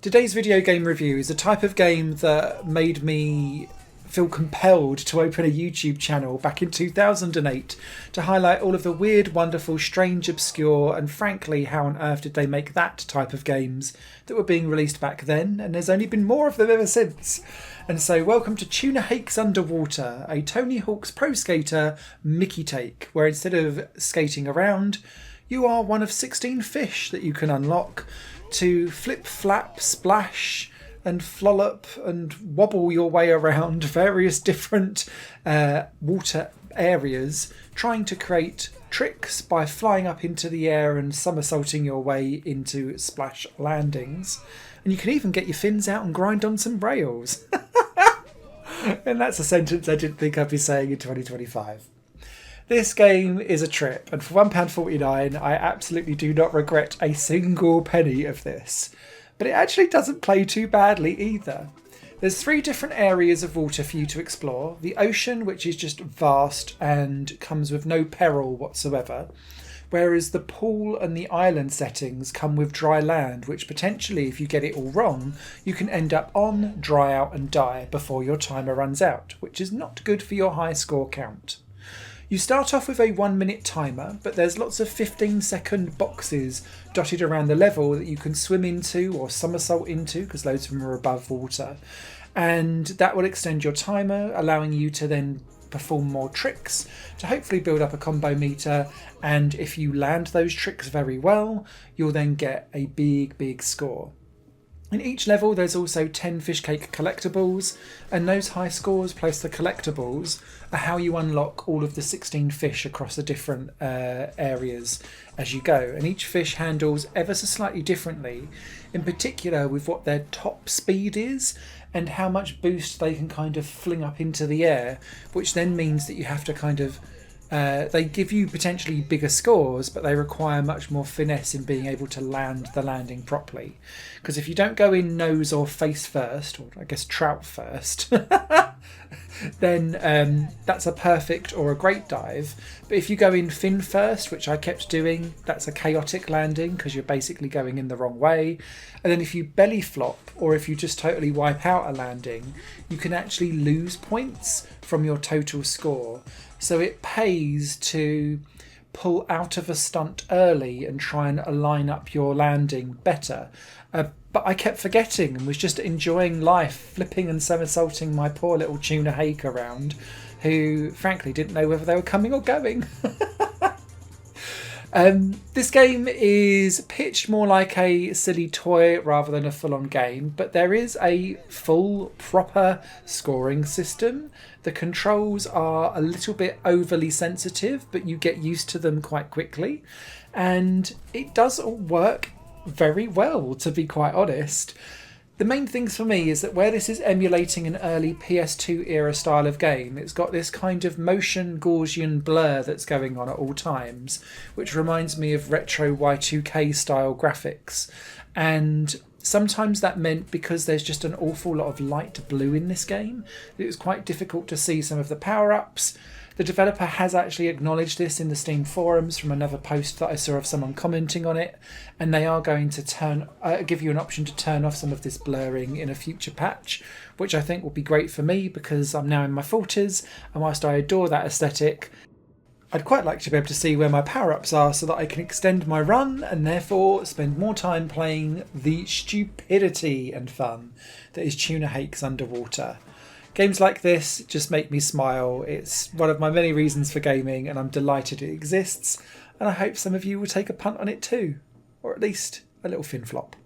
Today's video game review is a type of game that made me feel compelled to open a YouTube channel back in 2008 to highlight all of the weird, wonderful, strange, obscure, and frankly, how on earth did they make that type of games that were being released back then, and there's only been more of them ever since. And so welcome to Tuna Hake's Underwater, a Tony Hawk's Pro Skater Mickey take, where instead of skating around, you are one of 16 fish that you can unlock to flip, flap, splash and flollop and wobble your way around various different water areas, trying to create tricks by flying up into the air and somersaulting your way into splash landings. And you can even get your fins out and grind on some rails. And that's a sentence I didn't think I'd be saying in 2025. This game is a trip, and for £1.49 I absolutely do not regret a single penny of this. But it actually doesn't play too badly either. There's 3 different areas of water for you to explore. The ocean, which is just vast and comes with no peril whatsoever. Whereas the pool and the island settings come with dry land, which potentially, if you get it all wrong, you can end up on, dry out and die before your timer runs out, which is not good for your high score count. You start off with a 1-minute timer, but there's lots of 15-second boxes dotted around the level that you can swim into or somersault into, because loads of them are above water. And that will extend your timer, allowing you to then perform more tricks to hopefully build up a combo meter. And if you land those tricks very well, you'll then get a big score. In each level there's also 10 fish cake collectibles, and those high scores plus the collectibles are how you unlock all of the 16 fish across the different areas as you go. And each fish handles ever so slightly differently, in particular with what their top speed is and how much boost they can kind of fling up into the air, which then means that you have to kind of they give you potentially bigger scores, but they require much more finesse in being able to land the landing properly. Because if you don't go in nose or face first, or I guess trout first, then that's a perfect or a great dive. But if you go in fin first, which I kept doing, that's a chaotic landing because you're basically going in the wrong way. And then if you belly flop, or if you just totally wipe out a landing, you can actually lose points from your total score. So it pays to pull out of a stunt early and try and align up your landing better. But I kept forgetting and was just enjoying life, flipping and somersaulting my poor little Tuna Hake around, who frankly didn't know whether they were coming or going. This game is pitched more like a silly toy rather than a full-on game, but there is a full, proper scoring system. The controls are a little bit overly sensitive, but you get used to them quite quickly, and it does all work very well, to be quite honest. The main things for me is that where this is emulating an early PS2 era style of game, it's got this kind of motion Gaussian blur that's going on at all times, which reminds me of retro Y2K style graphics. And sometimes that meant, because there's just an awful lot of light blue in this game, it was quite difficult to see some of the power-ups. The developer has actually acknowledged this in the Steam forums from another post that I saw of someone commenting on it, and they are going to give you an option to turn off some of this blurring in a future patch, which I think will be great for me because I'm now in my 40s, and whilst I adore that aesthetic, I'd quite like to be able to see where my power-ups are so that I can extend my run and therefore spend more time playing the stupidity and fun that is Tuna Hake's Underwater. Games like this just make me smile. It's one of my many reasons for gaming, and I'm delighted it exists, and I hope some of you will take a punt on it too, or at least a little fin flop.